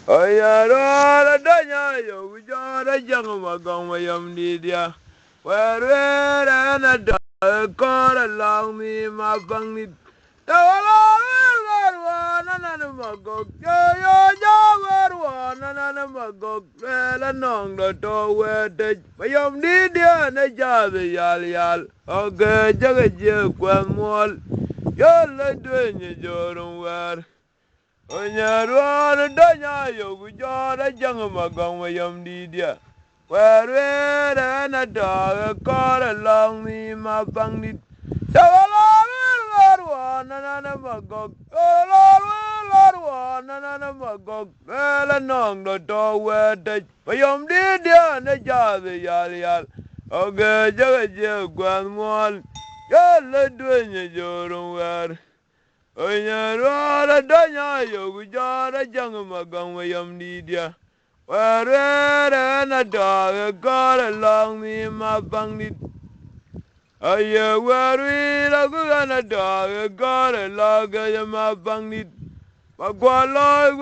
Oyara danya yo jara jangwa gongwa yam didia. Where na da kora long me ma bang ni. Tawala na na na magok yo jawer na na magok la nong do to wete. Yam didia na jabe yal. Oge jaga je kwa mol. Yo la dwenye jorun war. Onyarwar danya yogu jara jang magong mayam didia. Where na dog kora long me ma bang dit. Sawalarwa na na magog. Sawalarwa na na magog. Ela nong do to wete. Mayam didia na jabe yal. Oge jaga je gwan mwal. Yalla dwenye jorun war. Onyarwara danya yogu jara jang magang mayam didia. Where na dog kora long me ma bang dit. Aye where la gana dog kora laga ma bang dit. Magwaloy.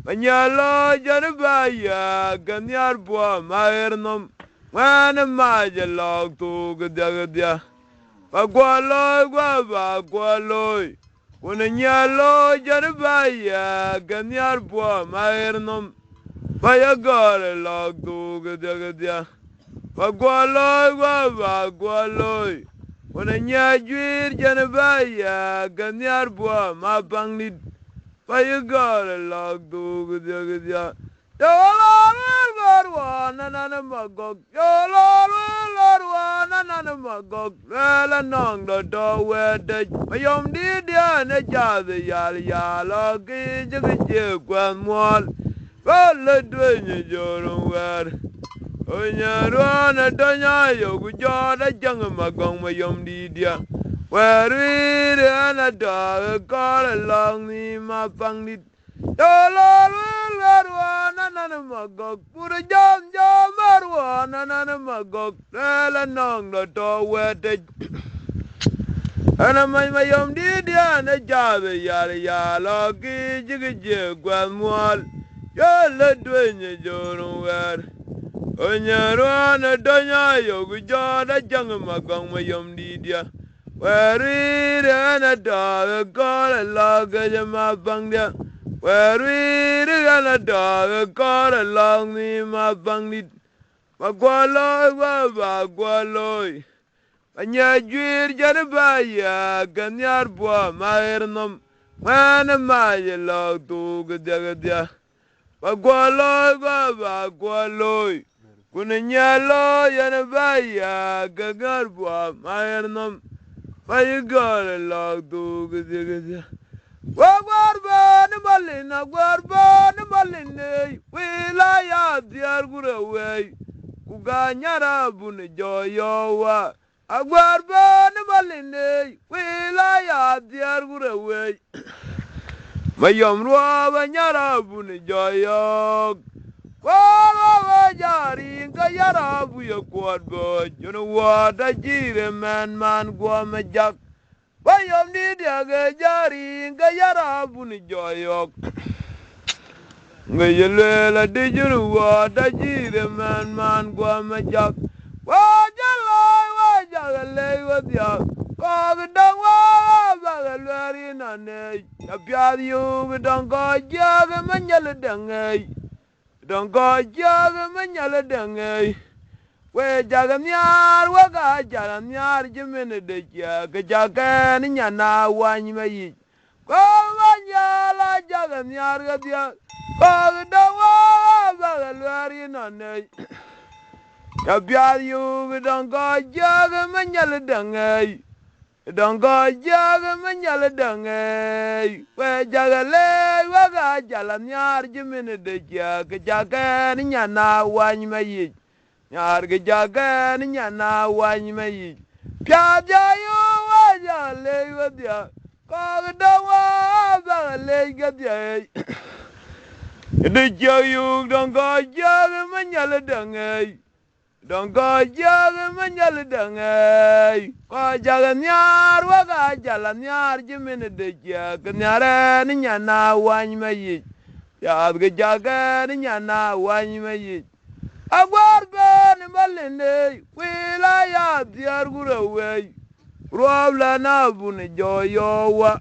Manyalo janabaya ganyar bua maernom. Wana majalog tu gudya. Bagwaloy. Unanyalo janabaya ganyar bua maernom. Bayagore log tu gudya. Bagwaloy. Unanyajwir janabaya ganyar bua mabangnid. Bayagore log tu gudya. Yolorwa na magog. Yolorwa na magog. Ela nong do wede. Mayom didia na jabe yal. Ogi jige kwan mwal. Wala dwenye jorun wer. Onyarwa na danya yogu jara jang magong mayom didia. Where na da kora long ni ma pang dit. Yolorwa na magog. Pura jam marwa na magog. Ela nong do to wede. Ana mayom didia na jabe yal. Ogi jige kwan mwal. Yalla dwenye jorun wer. Onyarwa na danya yogu jara jang magong mayom didia. Where na da kora laga ma bang dia. Where na da kora long ni ma bang dit. Magwaloy. Anyajwir janabaya ganyar bua maernom. Wana majalog tu gudya. Bagwaloy. Kunanyalo yanabaya ganyar bua maernom. Bayagore log tu gudya. Wagwarba ni balin. Wilaya diar guraway. Kuganyara bun joyowa. Agwarba ni balin. Wilaya diar guraway. Mayom ruwa nyara bun joyok. Wawa jari nga yara buya kwadbo. Jono wada jire man gwa majak. Mayom ni diaga jari nga yara bun joyok. Nga yelela di jono wada jire man gwa majak. Wajalay wadyak. Kogdang bagalwari nane. Apyad yu dong ko jag manyal dangay. Dong ko jag manyal dangay. We jagam yar waga jaram yar jimene de jag jagan nyana wany mayi. Ko manyala jagam yar gadya. Kogdang bagalwari nane. Apyad yu dong ko jag manyal dangay. Dongo jaga manyala dangay. We jagale waga jalam nyar jimene de jaga ni nyana wany mayi. Nyar ge jaga ni nyana wany mayi. Pya jayu wajale wadya. Kog dawa bagale gadya. De jayu dongo jaga manyala dangay. Don't go jog manjal dangay. Ko jagan yar waga jalan yar jimin de jag nyare ni nyana wany mayi. Ya ga jaga ni nyana wany mayi. Agwar ben malinde wila ya diar guraway. Robla na bun joyo wa.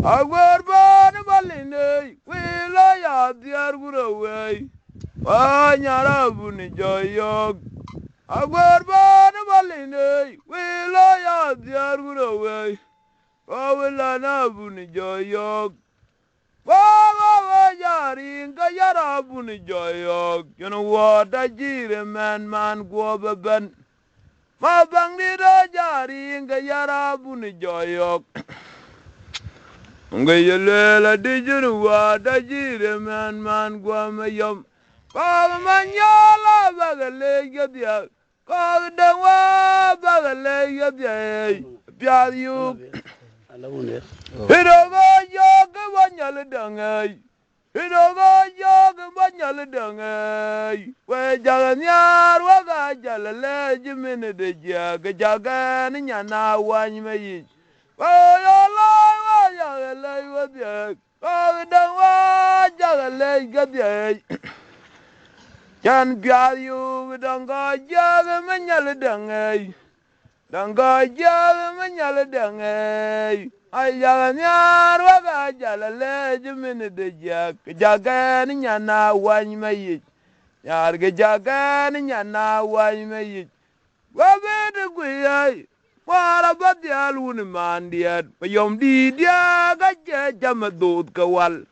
Agwar ben malinde wila ya diar guraway. Nyara bun joyo. Agwar ben malinde wila ya diar guraway. Wila na bun joyo. Yari nga yara buni joyok. You know what I jire man go ben. Ma bang di do jari nga yara buni joyok. Nga yelela di junu what I jire man go me yom. Kog manyala bagale yadya. Kog dangwa bagale yadya. Piad yuk. Hidogo yok banyal dangay. Hidogo yok banyal dangay. We jagan yar waga jalale jimine de jaga jaga ni nyana wany mayi. Wayala wayala wadya. Kagdangwa jagale gadya. Yan piad yu danga jaga manyal dangay. Danga jaga manyal dangay. Ay jagan yar waga jalale jimine de jaga ni nyana wany mayi. Yar ga jaga ni nyana wany mayi. Wabede guyay. Wara badyal wuni mandiyat. Mayom di dia ga jama dod kawal.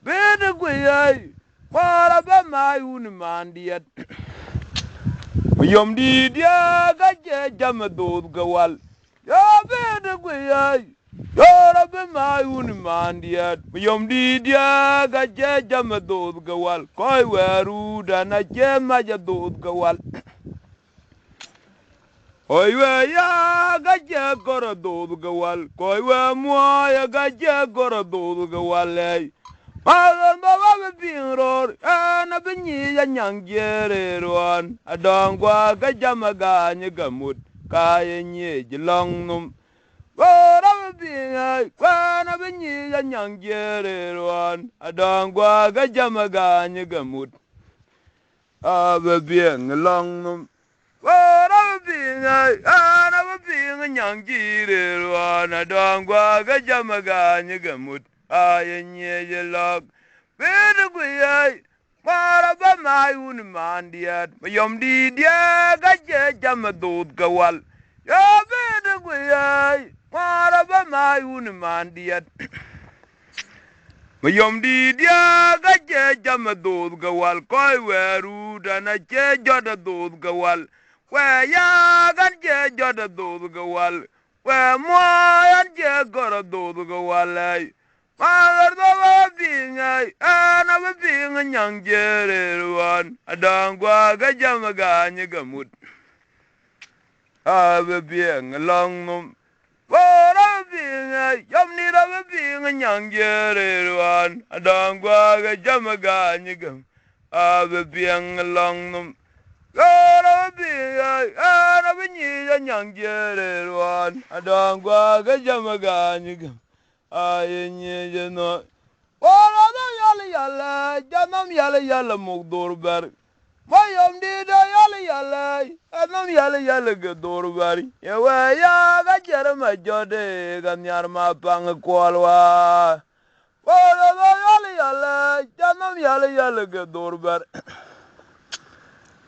Bede guyay. Wara ba may wuni mandiyat. Mayom di dia ga jama dod kawal. Ya bede guyay. Yora be may wuni mandiyat. Mayom di dia ga jama dod kawal. Koy weru dana jema dod kawal. Koi we ya gaje goro dodu gawal. Koi we mua ya gaje goro dodu gawal. Magan baba be pingror. Na binyi ya nyangjere ruan. Adongwa gajama ganye gamut. Kaya nye jilong num. Gora be pingay. Na binyi ya nyangjere ruan. Adongwa gajama ganye gamut. Abe bing long num. Wara binga, ana binga nyangire ruana dongwa gajama ganye gamut ayenye jelok. Bede guyay, wara ba mayun mandiyat. Mayom di dia gaje jama dod gawal. Ya bede guyay, wara ba mayun mandiyat. Mayom di dia gaje jama dod gawal. Koi weru dana che joda dod gawal. We ya gan je joda dod gawal. We moyan je gora dod gawal. Magar do ba bingay. Ana ba binga nyang jere ruan. Adangwa gajama ganye gamut. Abe binga long num. Wara bingay. Yamni da ba binga nyang jere ruan. Adangwa gajama ganye gam. Abe binga long num. Gora bingay, ana binyi ya nyangjere ruan. Adangwa gajama ganyigam. Ayenye jeno. Wala da yala, janam yala mugdur bar. Mayom dida yala, anam yala gadur bar. Yewe ya gajere majode, ganyar mapang kwalwa. Wala da yala, janam yala gadur bar.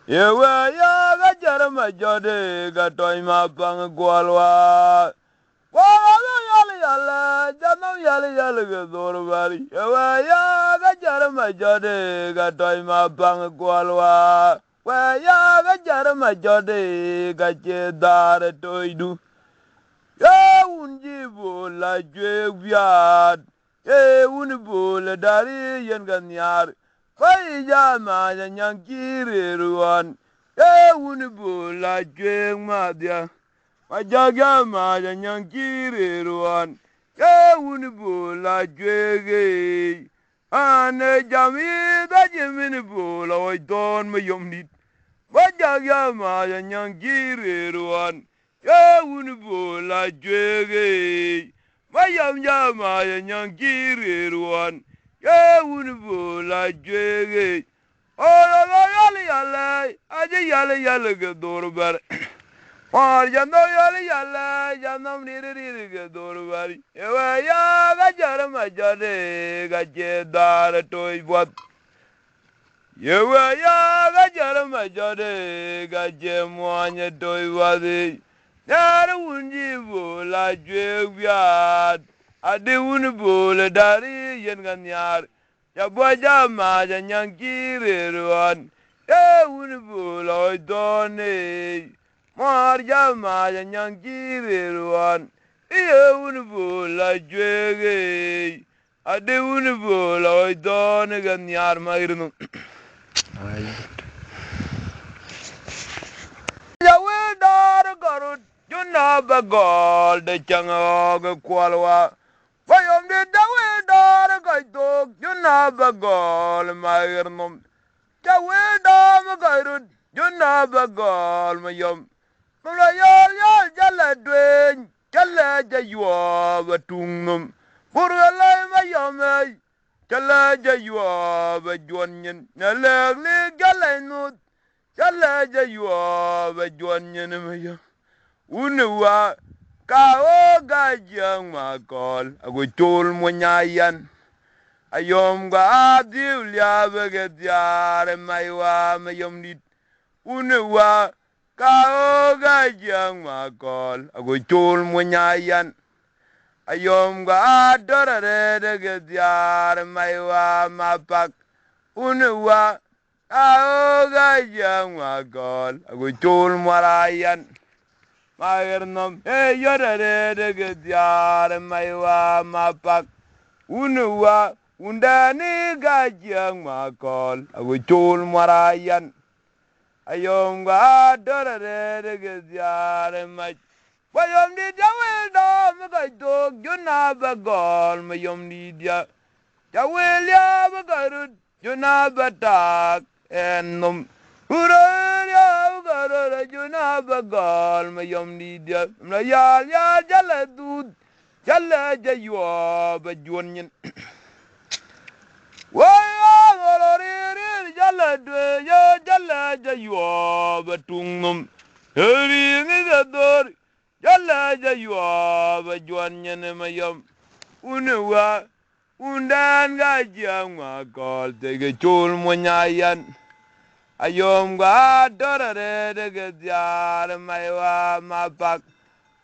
Yewe ya gajar majode gatoy mapang gwalwa. Wala yala, janam yala gador bari. Yewe ya gajar majode gatoy mapang gwalwa. We ya gajar majode gache dar toidu. Ye unji bola jwe vyad. Ye unibola dari yen ganyar. Koi jama ya nyankiri ruan. Unibola jweng madya. Majaga ma ya nyankiri ruan. Unibola jwege. Ane jami da jimini bola oi don me yomnit. Wajaga ma nyangiri ruan. Ya unibo la jwege. Mayam jama nyangiri ruan. Ya unibo la jwege. Oh la yale yale. Aje yale yale ke dorbar. Or jando yale yale. Jandam riri ke dorbari. Ewa ya gajar majade. Gajedar toy wat. Yewe ya gajar majade gaje mwanya toy wadi Nara wunji bola jwebiat Adi wuni bola dari yen ganyar Ya boja maja nyankiri ruan Ya wuni bola oidone Marja maja nyankiri ruan Iya wuni bola jwege Adi wuni bola oidone ganyar mairinu Ya we dar garut juna bagol de changog kwalwa Wayom de da we dar gaitok juna bagol mairnum Ya we dam garut juna bagol mayom Mula yal yal jala dwen jala jaywa batungum Burgalay mayom jala jaywa bajuanyen Nalag jala nut Jala jaywa bajuanyen maya Unuwa Kao gajang makol Ako chol mo nyayan Ayom ga adiw liya bagadyar Maywa mayom nit Unuwa Kao gajang makol Ako chol mo nyayan Ayom ga adorare bagadyar Maywa mapak Unuwa Kao gajang makol Ako chol marayan Magernam yorare bagadyar Maywa mapak Unuwa undani gajang makol Ako chol marayan Ayom ga adorare bagadyar mach Wayom di jawel dam gaitok juna bagol mayom di dia Jawel ya bagarut juna batak ennom Urel ya bagarut juna bagol mayom di dia Mlayal ya jala dud jala jaywa bajuanyen Waya ngoloririr jala dwe ya jala jaywa batungnom Heri ngigador Jala jaywa bajuanyen mayom Unuwa undan gajang makol Tege chul mo nyayan Ayom ga dorare dege dyar Maywa mapak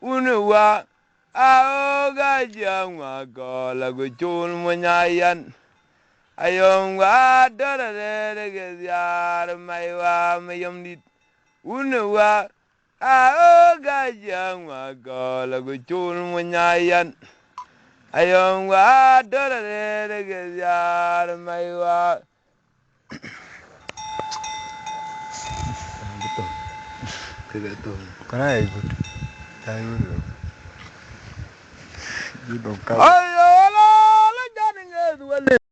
Unuwa ao gajang makol Ako chul mo nyayan Ayom ga dorare dege dyar Maywa mayom dit Unuwa Ao gajang makol Ako chul mo nyayan Ayom ga dorare dege dyar Maywa Betul. Karena ikut. Saya ikut. Gitu kan. Ayo la la jaringe duwale